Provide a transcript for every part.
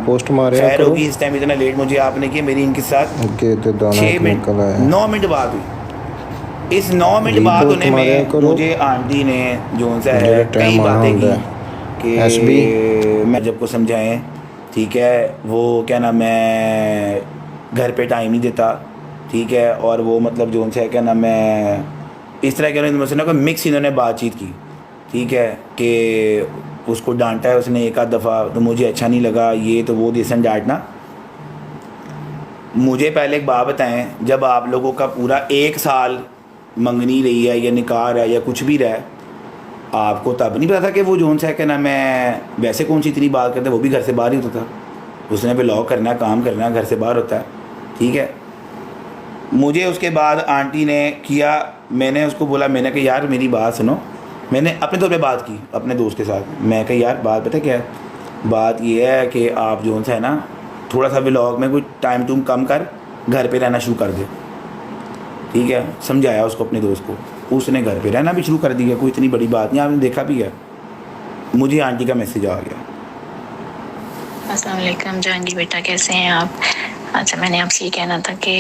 Post मारे खैर होगी इस टाइम इतना लेट मुझे आपने किया मिनट इनके साथ ओके तो दाना 6 मिनट निकल आया 9 मिनट बाद हुई। इस 9 मिनट बाद रीपोस्ट होने मारे में करो मुझे आंटी ने जो सा है जेड़ा कई टाइम आना बातें होंदा की है एसबी कि मैं जब को समझाएं ठीक है वो क्या ना मैं घर पे टाइम नहीं देता ठीक है और वो मतलब जो सा है क्या ना मैं इस तरह के मुझसे ना कोई मिक्स इन्होंने बातचीत की ठीक है कि उसको डांटा है उसने एक आध दफ़ा तो मुझे अच्छा नहीं लगा ये तो वो दिसन डांटना। मुझे पहले एक बात बताएं जब आप लोगों का पूरा 1 साल मंगनी रही है या निकाह है या कुछ भी रहा है आपको तब नहीं पता था कि वो जोन सा है कि ना मैं वैसे कौन सी इतनी बात करता है वो भी घर से बाहर ही होता था उसने भी लॉ करना काम करना घर से बाहर होता है ठीक है। मुझे उसके बाद आंटी ने किया मैंने उसको बोला मैंने कहा यार मेरी बात सुनो मैंने अपने तौर पे बात की अपने दोस्त के साथ मैं कहा यार बात पता क्या है बात ये है कि आप जो सा है ना थोड़ा सा व्लॉग में कुछ टाइम टूम कम कर घर पे रहना शुरू कर दे ठीक है। समझाया उसको अपने दोस्त को उसने घर पे रहना भी शुरू कर दिया कोई इतनी बड़ी बात नहीं आपने देखा भी है। मुझे आंटी का मैसेज आ गया अस्सलाम वालेकुम जहांगीर बेटा कैसे हैं आप। अच्छा मैंने आपसे ये कहना था कि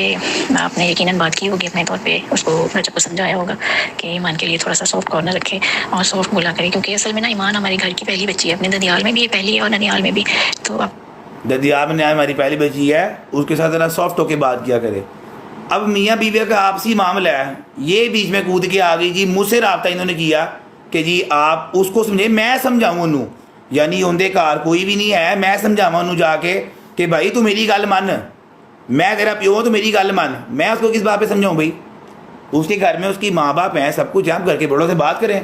आपने यकीनन बात की होगी अपने तौर पे उसको बच्चे को समझाया होगा कि ईमान के लिए थोड़ा सा सॉफ्ट कॉर्नर रखे और सॉफ्ट बोला करे क्योंकि असल में ना ईमान हमारे घर की पहली बच्ची है अपने ददियाल में भी पहली है और ननियाल में भी तो आप ददियाल में हमारी पहली बच्ची है उसके साथ ज़रा सॉफ्ट होकर बात किया करे। अब मियाँ बीवी का आपसी मामला है ये बीच में कूद के आ गई जी मुझसे रब्ता इन्होंने किया कि जी आप उसको समझे मैं समझाऊँ उन्हों यानी उनके घर कोई भी नहीं है मैं समझावा उन्होंने जाके कि भाई तू मेरी गल मन मैं तेरा प्यो हूँ तो मेरी गल मन मैं उसको किस बात पे समझाऊँ भाई उसके घर में उसकी माँ बाप हैं सब कुछ है आप घर के बड़ों से बात करें।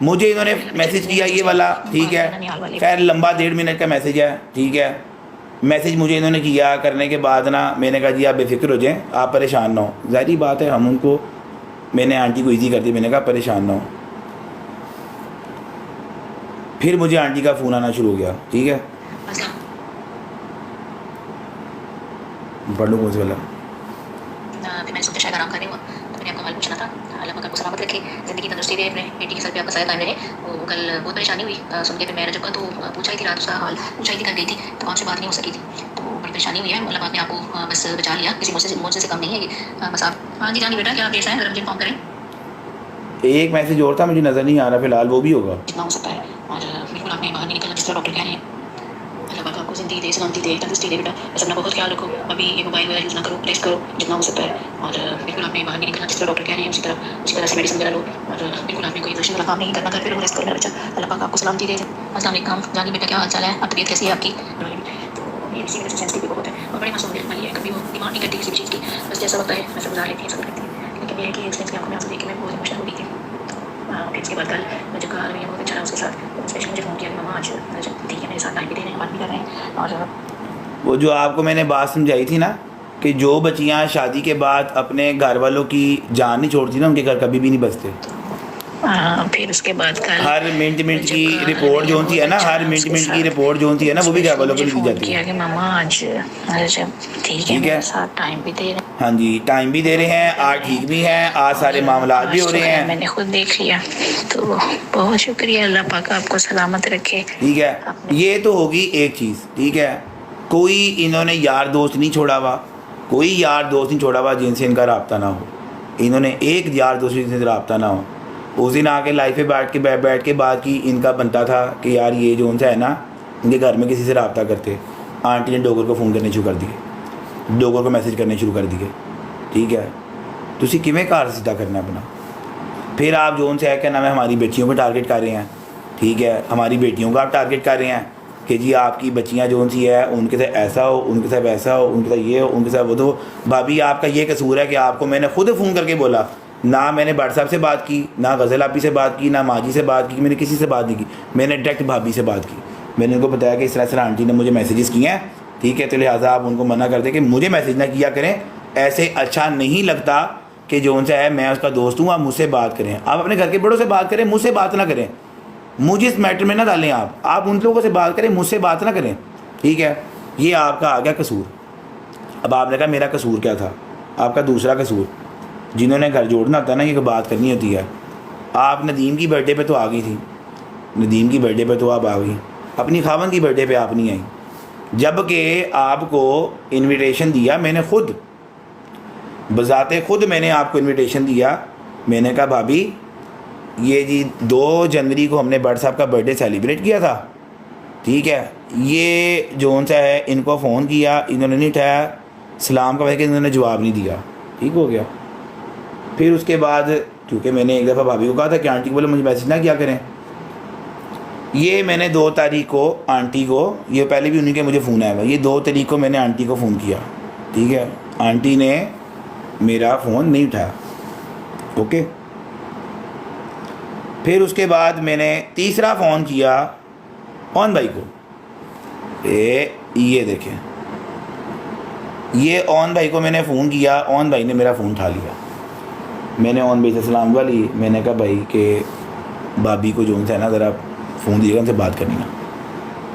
मुझे इन्होंने मैसेज किया ये वाला ठीक है खैर लंबा 1.5 मिनट का मैसेज है ठीक है। मैसेज मुझे इन्होंने किया करने के बाद ना मैंने कहा जी आप बेफिक्र हो जाएं आप परेशान ना हो ज़ाहिर बात है हम उनको मैंने आंटी को ईजी कर दी मैंने कहा परेशान ना हो। फिर मुझे आंटी का फ़ोन आना शुरू हो गया ठीक है पढ़ लो कौन से वाला फिर मैंने सोचा शायद आराम कर रही हूँ तो मैंने आपको हाल पूछना था अल्लाह पाक आपको सलामत रखे ज़िंदगी तंदुरुस्ती दे अपने बेटी के सर पे आपका साया कायम रहे। वो कल बहुत परेशानी हुई सुन के फिर मैं जब तो पूछा ही थी रात उसका हाल पूछा ही थी कर गई थी तो आपसे बात नहीं हो सकी थी तो बड़ी परेशानी हुई है अल्लाह पाक ने आपको बस बचा लिया किसी मुझसे से कम नहीं है ये बस आप हाँ जी जानी बेटा क्या पेश है गरम इन्फॉर्म करें। एक मैसेज और था मुझे नज़र नहीं आ रहा फिलहाल वो भी होगा जितना हो सकता है और बिल्कुल आपने बाहर नहीं निकलना जिस तरह डॉक्टर कह रहे हैं अल्लाह पाक आपको ज़िंदगी दे सलामती दे तंदुरुस्ती दे बेटा बस अपना बहुत ख्याल रखो अभी ये मोबाइल वगैरह यूज़ ना करो रेस्ट करो जितना हो सकता है और बिल्कुल आपने बाहर नहीं निकलना जिस तरह डॉक्टर कह रहे हैं उसी तरह से मेडिसिन वगैरह लो और बिल्कुल आपने कोई वैसे वाला काम नहीं करना घर पे रेस्ट करो मेरा बच्चा अल्लाह पाक आपको सलामती दे। अस्सलाम वालेकुम जानी बेटा क्या हाल चाल है अब तबीयत कैसी है आपकी तो ये इसी वजह से सेंसिटिव बहुत है और बड़ी मासूम दिल वाली है कभी वो डिमांड नहीं करती किसी भी चीज़ की बस जैसा होता है वैसे गुजार लेती है सब करती है लेकिन ये है कि एक्सपीरियंस की आंखों में आंसू देख के मैं बहुत इमोशनल हो गई थी। फिर इसके बाद कल मुझे कहा रवैया बहुत अच्छा रहा उसके साथ स्पेशली मुझे फ़ोन किया कि मामा आज ठीक है मेरे साथ टाइम भी दे रहे हैं बात भी कर रहे हैं और वो जो आपको मैंने बात समझाई थी ना कि जो बच्चियाँ शादी के बाद अपने घर वालों की जान नहीं छोड़ती ना उनके घर कभी भी नहीं बसते। फिर उसके बाद कल हर मिनट की रिपोर्ट जो होती है ना हर मिनट की रिपोर्ट जो होती है ना वो भी घर वालों को दी जाती है। कि मामा आज ठीक है मेरे साथ टाइम भी दे रहे हैं हाँ जी टाइम भी दे रहे हैं आज ठीक भी हैं आज सारे मामला भी हो रहे हैं मैंने खुद देख लिया तो बहुत शुक्रिया अल्लाह पाक आपको सलामत रखे ठीक है। ये तो होगी एक चीज़ ठीक है। कोई इन्होंने यार दोस्त नहीं छोड़ा हुआ कोई यार दोस्त नहीं छोड़ा हुआ जिनसे इनका रब्ता ना हो इन्होंने एक यार दोस्त जिनसे रब्ता ना हो उस दिन आके लाइफ पे बैठ के बात की इनका बनता था कि यार ये जो उनसे है ना इनके घर में किसी से रब्ता करते आंटी ने डोगर को फ़ोन करने शुरू कर दिए डोगर को मैसेज करने शुरू कर दिए ठीक है। तुसी किमें घर सीधा करना अपना फिर आप जो उनसे है क्या नाम है हमारी बेटियों को टारगेट कर रहे हैं ठीक है हमारी बेटियों को आप टारगेट कर रहे हैं कि जी आपकी बच्चियाँ जो सी है उनके साथ ऐसा हो उनके साथ वैसा हो उनके साथ ये हो उनके साथ वो तो भाभी आपका ये कसूर है कि आपको मैंने खुद फ़ोन करके बोला ना मैंने भट्ट साहब से बात की ना गज़ल आपी से बात की ना माजी से बात की मैंने किसी से बात नहीं की मैंने डायरेक्ट भाभी से बात की मैंने उनको बताया कि इस तरह से आंटी ने मुझे मैसेजेस किए हैं ठीक है तो लिहाजा आप उनको मना कर दें कि मुझे मैसेज ना किया करें ऐसे अच्छा नहीं लगता कि जो उनसे है मैं उसका दोस्त हूँ आप मुझसे बात करें आप अपने घर के बड़ों से बात करें मुझसे बात ना करें मुझे इस मैटर में ना डालें आप उन लोगों से बात करें मुझसे बात ना करें ठीक है। ये आपका आ गया कसूर। अब आपने कहा मेरा कसूर क्या था आपका दूसरा कसूर जिन्होंने घर जोड़ना होता है ना ये बात करनी होती है। आप नदीम की बर्थडे पे तो आ गई थी नदीम की बर्थडे पे तो आप आ गई अपनी खावन की बर्थडे पे आप नहीं आई जबकि आपको इनविटेशन दिया मैंने खुद, बज़ाते खुद मैंने आपको इनविटेशन दिया। मैंने कहा भाभी ये जी 2 जनवरी को हमने भट्ट साहब का बर्थडे सेलिब्रेट किया था, ठीक है, ये जोन सा है, इनको फ़ोन किया, इन्होंने नहीं उठाया, सलाम का वैसे इन्होंने जवाब नहीं दिया, ठीक हो गया। फिर उसके बाद क्योंकि मैंने एक दफ़ा भाभी को कहा था कि आंटी को बोले मुझे मैसेज ना किया करें, ये मैंने 2 तारीख को आंटी को, ये पहले भी उन्हीं के मुझे फ़ोन आया हुआ, ये 2 तारीख को मैंने आंटी को फ़ोन किया, ठीक है, आंटी ने मेरा फ़ोन नहीं उठाया, ओके। फिर उसके बाद मैंने तीसरा फ़ोन किया ऑन भाई को, ये देखें, ये ऑन भाई को मैंने फ़ोन किया, ऑन भाई ने मेरा फ़ोन उठा लिया। मैंने ऑन भाई से सलाम वाली, मैंने कहा भाई के भाभी को जो है ना ज़रा फ़ोन दिएगा, उनसे बात करनी है।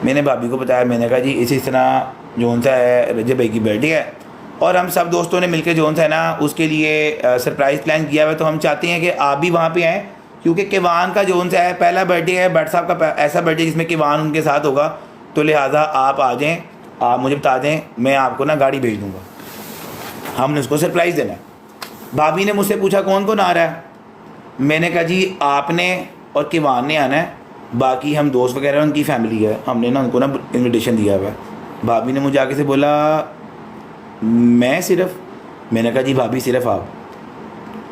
मैंने भाभी को बताया, मैंने कहा जी इसी तरह जो सा है रजब भाई की बर्थडे है और हम सब दोस्तों ने मिलकर जो सा है ना उसके लिए सरप्राइज़ प्लान किया हुआ है, तो हम चाहते हैं कि आप भी वहाँ पे आएँ, क्योंकि किवान का जो सा है पहला बर्थडे है, भट्ट साहब का ऐसा बर्थडे जिसमें किवान उनके साथ होगा, तो लिहाजा आप आ जाएँ, आप मुझे बता दें, मैं आपको ना गाड़ी भेज दूँगा, हमने उसको सरप्राइज़ देना है। भाभी ने मुझसे पूछा कौन कौन आ रहा है, मैंने कहा जी आपने और किवान ने आना है, बाकी हम दोस्त वगैरह उनकी फैमिली है, हमने ना उनको ना इनविटेशन दिया हुआ है। भाभी ने मुझे आके से बोला मैं सिर्फ, मैंने कहा जी भाभी सिर्फ आप।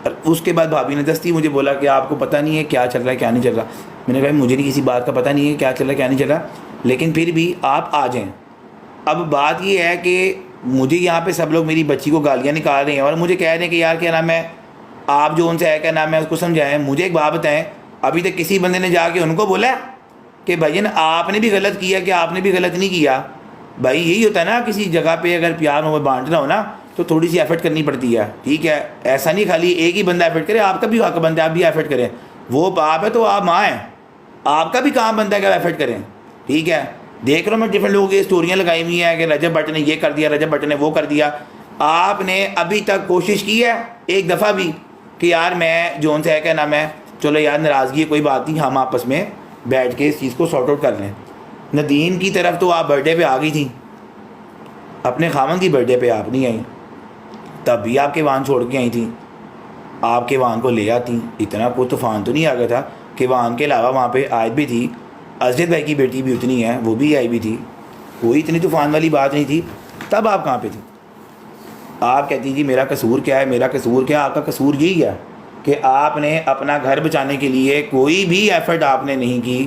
और उसके बाद भाभी ने दस्ती मुझे बोला कि आपको पता नहीं है क्या चल रहा है क्या नहीं चल रहा। मैंने कहा मुझे नहीं किसी बात का पता नहीं है क्या चल रहा है क्या नहीं चल रहा, लेकिन फिर भी आप आ जाएँ। अब बात ये है कि मुझे यहाँ पे सब लोग मेरी बच्ची को गालियाँ निकाल रहे हैं और मुझे कह रहे हैं कि यार क्या नाम है, आप जो उनसे है क्या नाम है उसको समझाएं। मुझे एक बात बताएं, अभी तक किसी बंदे ने जाके उनको बोला कि भाईजान आपने भी गलत किया कि आपने भी गलत नहीं किया। भाई यही होता है ना, किसी जगह पे अगर प्यार में बांटना हो ना तो थोड़ी सी एफर्ट करनी पड़ती है, ठीक है। ऐसा नहीं खाली एक ही बंदा एफर्ट करे, आपका भी हक बनता है आप भी एफर्ट करें। वो बाप है तो आप माँ हैं, आपका भी काम बनता है कि आप एफर्ट करें, ठीक है। देख रहा हूँ मैं डिफरेंट लोगों की स्टोरियाँ लगाई हुई हैं कि रजब भट्ट ने ये कर दिया, रजब भट्ट ने वो कर दिया। आपने अभी तक कोशिश की है एक दफ़ा भी कि यार मैं जोन से है क्या नाम है, चलो यार नाराज़गी कोई बात नहीं, हम आपस में बैठ के इस चीज़ को सॉर्ट आउट कर लें। नदीम की तरफ तो आप बर्थडे पे आ गई थी, अपने खामन की बर्थडे पे आप नहीं आई, तब भी आपके वाहन छोड़ के आई थी, आपके वाहन को ले आती, इतना कोई तूफ़ान तो नहीं आ गया था कि वाहन के अलावा वहाँ पे आयत भी थी, अजद भाई की बेटी भी उतनी है, वो भी आई भी थी, कोई इतनी तूफ़ान वाली बात नहीं थी। तब आप कहाँ पे थी? आप कहती जी मेरा कसूर क्या है, मेरा कसूर क्या, आपका कसूर यही है कि आपने अपना घर बचाने के लिए कोई भी एफ़र्ट आपने नहीं की,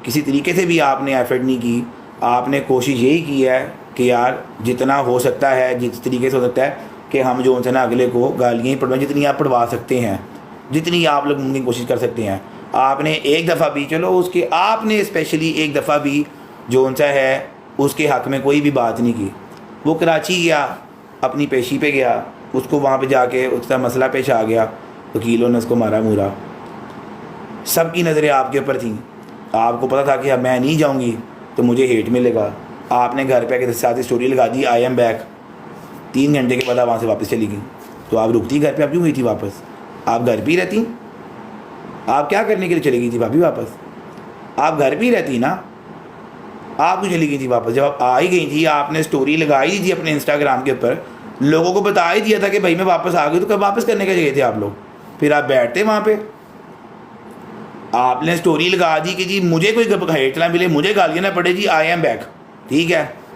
किसी तरीके से भी आपने एफ़र्ट नहीं की। आपने कोशिश यही की है कि यार जितना हो सकता है, जिस तरीके से हो सकता है कि हम जो उनसे ना अगले को गालियाँ ही पढ़वाएं, जितनी आप पढ़वा सकते हैं, जितनी आप लोग मुमकिन कोशिश कर सकते हैं। आपने एक दफ़ा भी, चलो उसके आपने स्पेशली एक दफ़ा भी जो उनसा है उसके हक़ में कोई भी बात नहीं की। वो कराची गया, अपनी पेशी पे गया, उसको वहाँ पे जाके उसका मसला पेश आ गया, वकीलों ने उसको मारा मूरा, सबकी नज़रें आपके ऊपर थी, आपको पता था कि अब मैं नहीं जाऊँगी तो मुझे हेट मिलेगा। आपने घर पे आके साथ स्टोरी लगा दी, आई एम बैक। 3 घंटे के बाद आप वहाँ से वापस चली गई, तो आप रुकती घर पे, आप क्यों गई थी वापस? आप घर पे ही रहती, आप क्या करने के लिए चली गई थी भाभी वापस? आप घर पे ही रहती ना, आप क्यों चली गई थी वापस? जब आप आ ही गई थी, आपने स्टोरी लगाई दी थी अपने इंस्टाग्राम के ऊपर, लोगों को बता ही दिया था कि भाई मैं वापस आ गई, तो कब वापस करने के लिए गए थे आप लोग? फिर आप बैठते वहाँ पे, आपने स्टोरी लगा दी कि जी मुझे कोई हेट ना मिले, मुझे गालियाँ ना पड़े, जी आई एम बैक, ठीक है।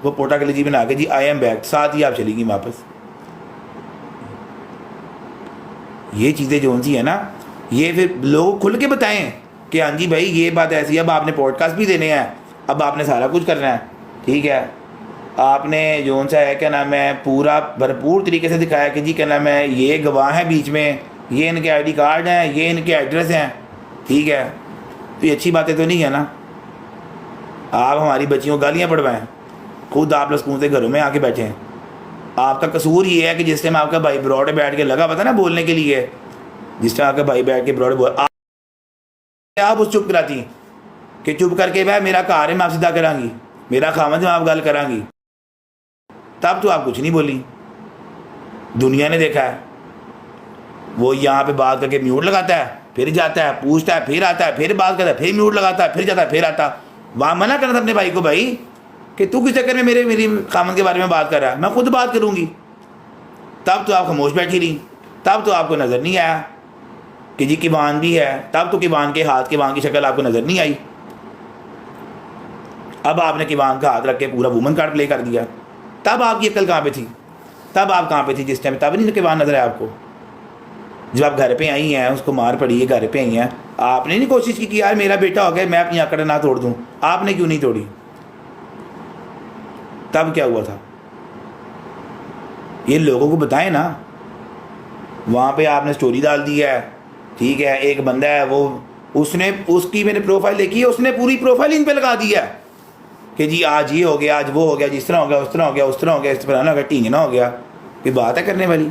वो पोटा के लिए जी बना के जी आई एम बैक, साथ ही आप चली गई वापस। ये चीज़ें जो सी है ना, ये फिर लोग खुल के बताएं कि हाँ जी भाई ये बात ऐसी है, अब आपने पॉडकास्ट भी देने हैं, अब आपने सारा कुछ करना है, ठीक है। आपने जो सा है क्या नाम है पूरा भरपूर तरीके से दिखाया कि जी क्या नाम है ये गवाह हैं बीच में, ये इनके आईडी कार्ड हैं, ये इनके एड्रेस हैं, ठीक है। तो ये अच्छी बातें तो नहीं है ना। आप हमारी बच्चियों को गालियाँ पढ़वाएं, खुद आप लोग स्कूल से घरों में आके बैठे हैं। आपका कसूर ये है कि जिस टाइम आपका भाई ब्रॉड बैठ के लगा पता ना बोलने के लिए, जिस टाइम आपका भाई बैठ के ब्रॉड बोल, आप उस चुप कराती कि चुप करके भाई मेरा कार है मैं आप सीधा करांगी, मेरा खामद मैं आप गल करांगी, तब तो आप कुछ नहीं बोली। दुनिया ने देखा है, वो यहाँ पे बात करके म्यूट लगाता है, फिर जाता है, पूछता है, फिर आता है, फिर बात करता है, फिर म्यूट लगाता है, फिर जाता है, फिर आता। वहाँ मना करना था अपने भाई को भाई कि तू किस चक्कर में मेरी खामन के बारे में बात कर रहा है, मैं खुद बात करूँगी। तब तो आप खामोश बैठी रही, तब तो आपको नज़र नहीं आया कि जी किबान भी है, तब तो किबान के हाथ किबान की शक्ल आपको नज़र नहीं आई। अब आपने किबान का हाथ रख के पूरा वुमन कार्ड प्ले कर दिया। तब आपकी अक्ल कहाँ पे थी? तब आप कहाँ पे थी जिस टाइम? तब नहीं किबान नज़र आया आपको? जब आप घर पे आई हैं, उसको मार पड़ी है, घर पे आई हैं, आपने नहीं कोशिश की कि यार मेरा बेटा हो गया, मैं अपनी आकड़ ना तोड़ दूँ? आपने क्यों नहीं तोड़ी? तब क्या हुआ था? ये लोगों को बताएं ना। वहाँ पे आपने स्टोरी डाल दी है, ठीक है, एक बंदा है वो, उसने उसकी मैंने प्रोफाइल देखी है, उसने पूरी प्रोफाइल इन पे लगा दी है कि जी आज ये हो गया, आज वो हो गया, जिस तरह हो गया, उस तरह हो गया, उस तरह हो गया, इस तरह हो गया, टींगना हो गया। कोई बात है करने वाली?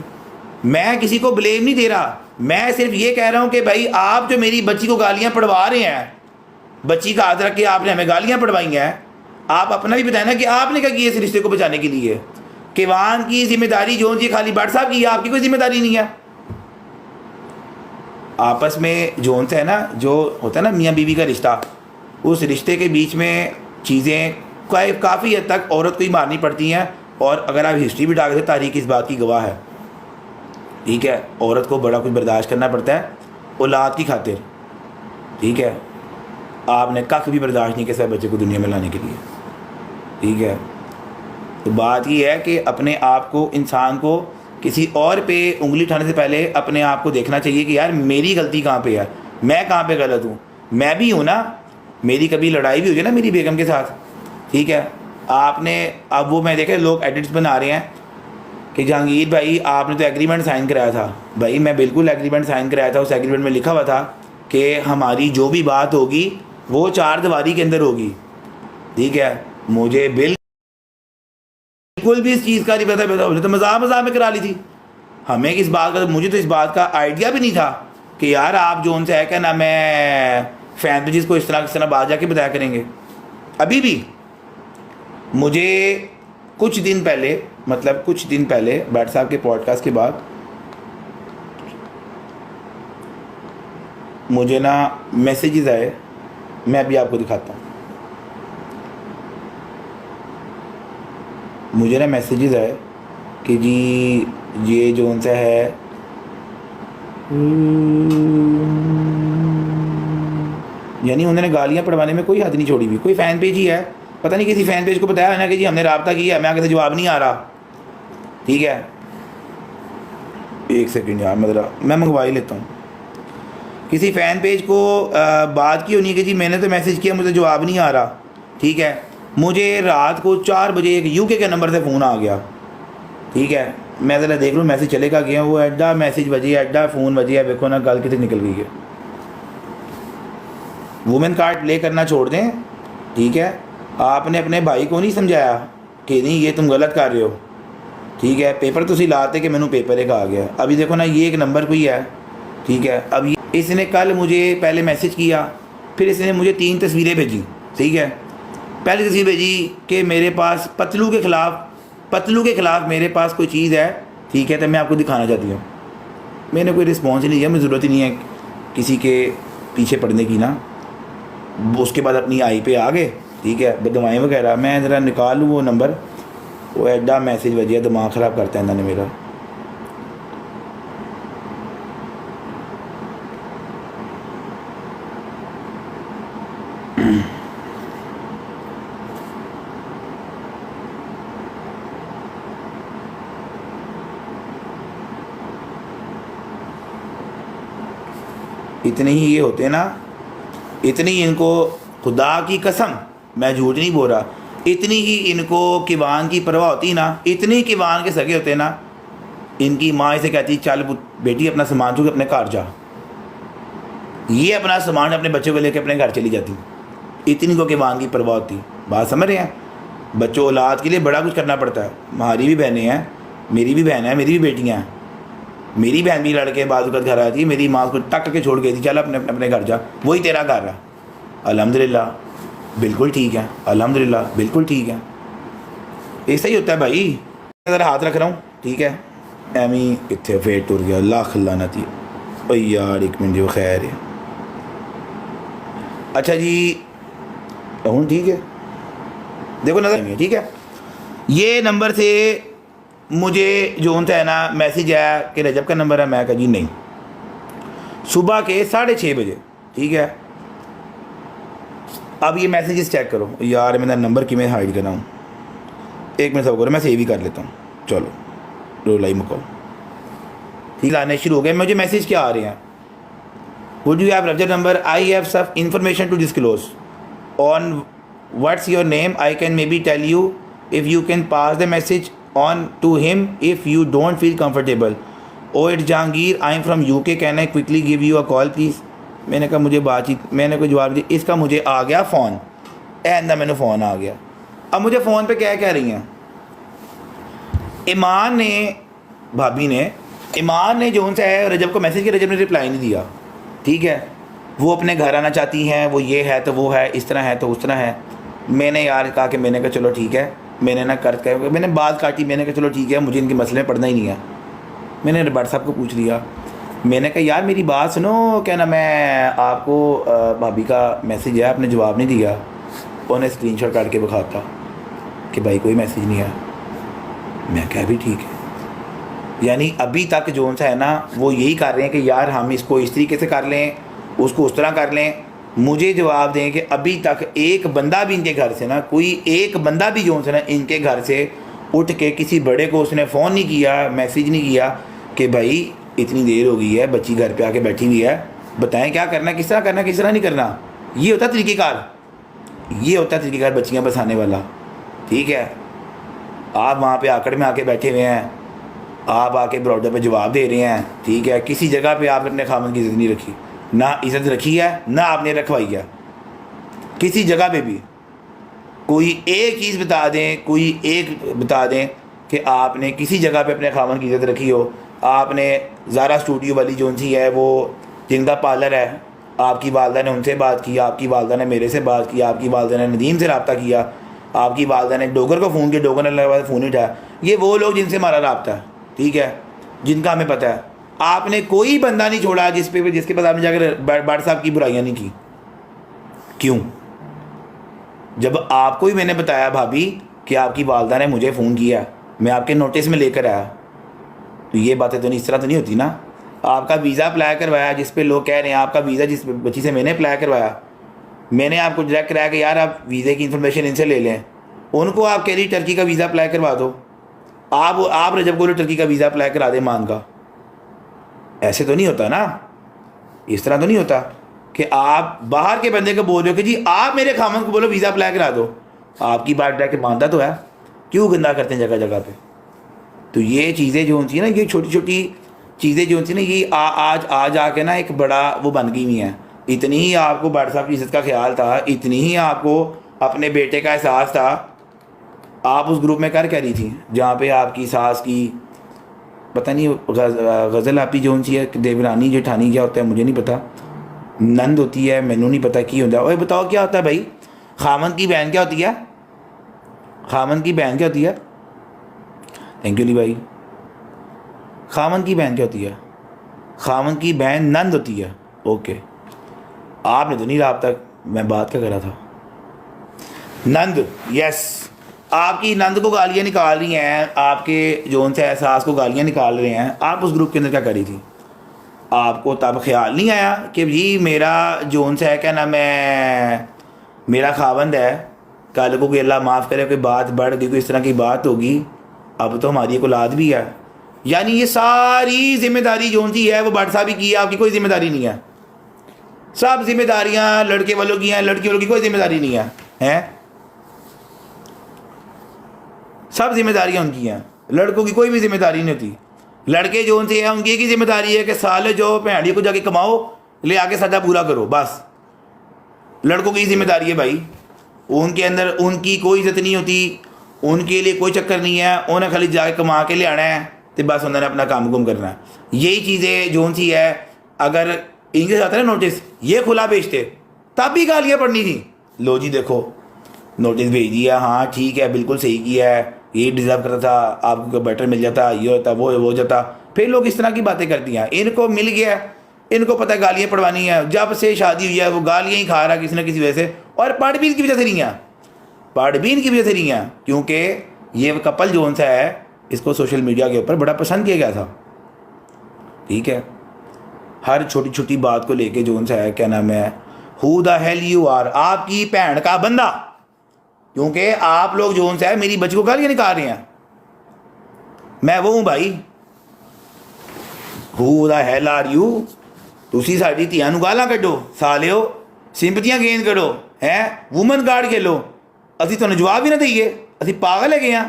मैं किसी को ब्लेम नहीं दे रहा, मैं सिर्फ ये कह रहा हूँ कि भाई आप जो मेरी बच्ची को गालियाँ पढ़वा रहे हैं, बच्ची का हाथ रख के आपने हमें गालियाँ पढ़वाई हैं, आप अपना भी बताएं ना कि आपने क्या किया इस रिश्ते को बचाने के लिए। किवान की जिम्मेदारी जो जी खाली भट्ट साहब की है, आपकी कोई जिम्मेदारी नहीं है। आपस में जोन से है ना, जो होता है ना मियाँ बीवी का रिश्ता, उस रिश्ते के बीच में चीज़ें काफ़ी हद तक औरत को ही मारनी पड़ती हैं। और अगर आप हिस्ट्री भी डाल दें, तारीख इस बात की गवाह है, ठीक है। औरत को बड़ा कुछ बर्दाश्त करना पड़ता है औलाद की खातिर, ठीक है। आपने कख भी बर्दाश्त नहीं किया बच्चे को दुनिया में लाने के लिए, ठीक है। तो बात ये है कि अपने आप को, इंसान को किसी और पे उंगली उठाने से पहले अपने आप को देखना चाहिए कि यार मेरी गलती कहाँ पे है, मैं कहाँ पे गलत हूँ। मैं भी हूँ ना, मेरी कभी लड़ाई भी हुई है ना मेरी बेगम के साथ, ठीक है। आपने अब वो मैं देखा लोग एडिट्स बना रहे हैं कि जहांगीर भाई आपने तो एग्रीमेंट साइन कराया था। भाई मैं बिल्कुल एग्रीमेंट साइन कराया था, उस एग्रीमेंट में लिखा हुआ था कि हमारी जो भी बात होगी वो 4 दीवारी के अंदर होगी, ठीक है। मुझे बिल्कुल भी इस चीज़ का नहीं पता, हमने तो मजाक में करा ली थी। हमें इस बात का, मुझे तो इस बात का आइडिया भी नहीं था कि यार आप जो उनसे है क्या ना, मैं फैन पेजेस को इस तरह बात जाके बताया करेंगे। अभी भी मुझे कुछ दिन पहले भट्ट साहब के पॉडकास्ट के बाद मुझे ना मैसेजेस आए, मैं अभी आपको दिखाता हूँ। मुझे ना मैसेजेस आए कि जी ये जो उनसे है यानी उन्होंने गालियाँ पढ़वाने में कोई हद नहीं छोड़ी हुई। कोई फ़ैन पेज ही है, पता नहीं किसी फ़ैन पेज को बताया है ना कि जी हमने रब्ता किया, हमें आगे से जवाब नहीं आ रहा, ठीक है। एक सेकंड यार, मैं मंगवा ही लेता हूँ। किसी फ़ैन पेज को बात की होनी कि जी मैंने तो मैसेज किया, मुझे जवाब नहीं आ रहा, ठीक है। मुझे रात को 4 बजे एक यूके के नंबर से फ़ोन आ गया, ठीक है। मैं ज़रा देख लूँ मैसेज चलेगा गया, वो एड्डा मैसेज बजी, एड्डा फ़ोन बजी है, देखो ना गल कितनी निकल गई है। वुमेन कार्ड प्ले करना छोड़ दें, ठीक है। आपने अपने भाई को नहीं समझाया कि नहीं ये तुम गलत कर रहे हो, ठीक है। पेपर तो लाते कि मैंने पेपर एक आ गया। अभी देखो ना ये एक नंबर कोई है, ठीक है। अब इसने कल मुझे पहले मैसेज किया, फिर इसने मुझे 3 तस्वीरें भेजी, ठीक है। पहली तस्वीर भेजी कि मेरे पास पतलू के ख़िलाफ़ मेरे पास कोई चीज़ है, ठीक है, तो मैं आपको दिखाना चाहती हूँ। मैंने कोई रिस्पॉन्स ही नहीं दिया, मुझे ज़रूरत ही नहीं है किसी के पीछे पड़ने की ना। उसके बाद अपनी आई पे आ गए, ठीक है, बदवाएँ वगैरह। मैं ज़रा निकाल लूँ वो नंबर, वो एड्डा मैसेज बजिया, दिमाग ख़राब करता है इन्होंने मेरा। इतने ही ये होते ना, इतनी इनको, खुदा की कसम मैं झूठ नहीं बोल रहा, इतनी ही इनको किवान की परवाह होती ना, इतनी किवान के सगे होते ना। इनकी माँ इसे कहती चल बेटी अपना सामान चुके अपने घर जा, ये अपना सामान अपने बच्चों को लेकर अपने घर चली जाती। इतनी को किवान की परवाह होती। बात समझ रहे हैं? बच्चों औलाद के लिए बड़ा कुछ करना पड़ता है। हमारी भी बहनें हैं, मेरी भी बहन है, मेरी भी बेटियाँ हैं। मेरी बहन भी लड़के बाजू का घर आती है, मेरी माँ को टक के छोड़ गई थी, चल अपने घर जा, वही तेरा घर रहा। अल्हम्दुलिल्लाह बिल्कुल ठीक है, अल्हम्दुलिल्लाह बिल्कुल ठीक है। ऐसा ही होता है भाई। ज़रा हाथ रख रहा हूँ, ठीक है। एमी इतने फेट टुर गया, लाख लानत थी भाई यार। 1 मिनट जो खैर है। अच्छा जी हूँ ठीक है, देखो नज़र नहीं है, ठीक है। ये नंबर से मुझे जो है ना मैसेज आया कि रजब का नंबर है। मैं कहा जी नहीं, सुबह के 6:30 बजे, ठीक है। अब ये मैसेजेस चेक करो यार, मेरा नंबर कि मैं हाइड कर रहा हूँ, एक मिनट सब करो, मैं सेव ही कर लेता हूँ। चलो रोलाई मको, ठीक आने शुरू हो गए। मुझे मैसेज क्या आ रहे हैं, वुड यू हैव रजब नंबर, आई हैव सब information to disclose on what's your name, I can may be tell you if you can pass the message on to him if you don't feel comfortable. Oh it Jahangir, I am from UK, can I quickly give you a call please. मैंने कहा मुझे बातचीत, मैंने कोई जवाब दिया। इसका मुझे आ गया फ़ोन, एंदा मैंने फ़ोन आ गया। अब मुझे फ़ोन पे क्या कह रही हैं, ईमान ने, भाभी ने, ईमान ने जो उनसे है रजब को मैसेज किया, रजब ने रिप्लाई नहीं दिया, ठीक है। वो अपने घर आना चाहती हैं, वो ये है तो वो है, इस तरह है तो उस तरह है। मैंने यार कहा कि मैंने कहा चलो ठीक है, मैंने ना मैंने बात काटी, मैंने कहा चलो ठीक है, मुझे इनके मसले में पढ़ना ही नहीं है। मैंने रबाट साहब को पूछ लिया, मैंने कहा यार मेरी बात सुनो, क्या ना मैं आपको भाभी का मैसेज है, आपने जवाब नहीं दिया। उन्हें स्क्रीनशॉट काट के दिखाता कि भाई कोई मैसेज नहीं है। मैं क्या भी ठीक है, यानी अभी तक जो सा है ना वो यही कर रहे हैं कि यार हम इसको इस तरीके से कर लें, उसको उस तरह कर लें। मुझे जवाब दें कि अभी तक एक बंदा भी इनके घर से ना, कोई एक बंदा भी जो है ना इनके घर से उठ के किसी बड़े को उसने फ़ोन नहीं किया, मैसेज नहीं किया कि भाई इतनी देर हो गई है, बच्ची घर पे आके बैठी हुई है, बताएं क्या करना, किस तरह करना, किस तरह नहीं करना। ये होता तरीक़ेकार, ये होता तरीक़ेकार बच्चियाँ बसाने वाला, ठीक है। आप वहाँ पे आकड़ में आके बैठे हुए हैं, आप आके ब्रॉडर पे जवाब दे रहे हैं, ठीक है। किसी जगह पे आपने अपने खामन की इज़्ज़त नहीं रखी, ना इज़्ज़त रखी है ना आपने रखवाई है। किसी जगह पे भी कोई एक चीज़ बता दें, कोई एक बता दें कि आपने किसी जगह पे अपने खामन की इज़्ज़त रखी हो। आपने ज़ारा स्टूडियो वाली जो सी है वो जिनका पार्लर है, आपकी वालदा ने उनसे बात की, आपकी वालदा ने मेरे से बात की, आपकी वालदा ने नदीम से रब्ता किया, आपकी वालदा ने डोगर को फ़ोन किया, डोगर ने लगा फ़ोन नहीं उठाया। ये वो लोग जिनसे हमारा रब्ता है, ठीक है, जिनका हमें पता है। आपने कोई बंदा नहीं छोड़ा जिसके पास आपने जाकर बाट साहब की बुराइयाँ नहीं की। क्यों? जब आपको ही मैंने बताया भाभी कि आपकी वालदा ने मुझे फ़ोन किया, मैं आपके नोटिस में लेकर आया, तो ये बातें तो नहीं, इस तरह तो नहीं होती ना। आपका वीज़ा अप्लाई करवाया जिस पे लोग कह रहे हैं आपका वीज़ा जिस बच्ची से मैंने अप्लाई करवाया, मैंने आपको डायरेक्ट कराया कि यार आप वीज़े की इन्फॉर्मेशन इनसे ले लें। उनको आप कह रही टर्की का वीज़ा अप्लाई करवा दो, आप रजब को टर्की का वीज़ा अप्लाई करा दे मान का। ऐसे तो नहीं होता ना, इस तरह तो नहीं होता कि आप बाहर के बंदे को बोल रहे हो कि जी आप मेरे खामन को बोलो वीज़ा अप्लाई करा दो। आपकी बात डायरेक्ट मानता तो है, क्यों गंदा करते हैं जगह जगह पे। तो ये चीज़ें जो होती हैं ना, ये छोटी छोटी चीज़ें जो होती हैं ना, ये आज आके ना एक बड़ा वो बन गई हुई हैं। इतनी ही आपको बाट साहब की इज़्ज़त का ख्याल था, इतनी ही आपको अपने बेटे का एहसास था, आप उस ग्रुप में कर क्या रही थी जहाँ पे आपकी सास की पता नहीं गज़ल आपी जो सी है, देवरानी जेठानी क्या होता है मुझे नहीं पता, नंद होती है मैनू नहीं पता की होता है। और बताओ क्या होता है भाई, खामन की बहन क्या होती है, खामन की बहन क्या होती है, थैंक यू ली भाई, खामन की बहन क्या होती है, खामन की बहन नंद होती है। ओके, आपने तो नहीं रहा अब तक, मैं बात क्या कर रहा था, नंद, यस, आपकी नंद को गालियाँ निकाल रही हैं, आपके जोन से एहसास को गालियाँ निकाल रहे हैं। आप उस ग्रुप के अंदर क्या करी थी? आपको तब ख्याल नहीं आया कि जी मेरा जोन से है क्या ना, मैं मेरा खावंद है, कल को कोई अल्लाह माफ़ करे कोई बात बढ़ गई, कोई इस तरह की बात होगी, अब तो हमारी एक औलाद भी है। यानी ये सारी जिम्मेदारी जोन सी है वो बाट साहब ही की है, आपकी कोई जिम्मेदारी नहीं है। सब जिम्मेदारियाँ लड़के वालों की हैं, लड़की वालों की कोई जिम्मेदारी नहीं है, हैं? सब जिम्मेदारियाँ उनकी हैं, लड़कों की कोई भी जिम्मेदारी नहीं होती। लड़के जो उनसे है उनकी एक ही जिम्मेदारी है कि साले जो भैंडी को जाके कमाओ, ले आके सदा पूरा करो, बस लड़कों की जिम्मेदारी है भाई। उनके अंदर उनकी कोई इज्जत नहीं होती, उनके लिए कोई चक्कर नहीं है, उन्हें खाली जाके कमा के ले आना है तो बस उन्होंने अपना काम गुम करना है। यही चीज़ें जो सी है, अगर इंग्लिश आता है ना नोटिस, ये खुला भेजते तब भी गालियाँ पड़नी थी। लो जी देखो नोटिस भेज दिया, हाँ ठीक है बिल्कुल सही किया है, ये डिज़र्व करता था, आपको बेटर मिल जाता, ये होता वो जाता। फिर लोग इस तरह की बातें करती हैं, इनको मिल गया, इनको पता है गालियाँ पड़वानी है, जब से शादी हुई है वो गालियाँ ही खा रहा है किसी न किसी वजह से, और पढ़ भी इसकी वजह से नहीं है। पार्ट भी इनकी वजह से नहीं है, क्योंकि ये कपल जोन सा है, इसको सोशल मीडिया के ऊपर बड़ा पसंद किया गया था। ठीक है, हर छोटी छोटी बात को लेके जोन सा है, क्या नाम है, who the hell you are, आपकी भैन का बंदा, क्योंकि आप लोग जोन सा है मेरी बच्ची को गालियां निकाल रहे हैं, मैं वो हूं भाई। Who the hell are you, तुसी साडी ਧੀਆਂ ਨੂੰ ਗਾਲਾਂ ਕੱਢੋ ਸਾਲਿਓ, ਸਿੰਪਤੀਆਂ ਗੇਨ ਕਰੋ, ਹੈ ਵੂਮਨ ਕਾਰਡ ਖੇਲੋ, ਅਸੀਂ ਤੁਹਾਨੂੰ ਜਵਾਬ ਵੀ ਨਾ ਦਈਏ, ਅਸੀਂ ਪਾਗਲ ਹੈਗੇ ਆ।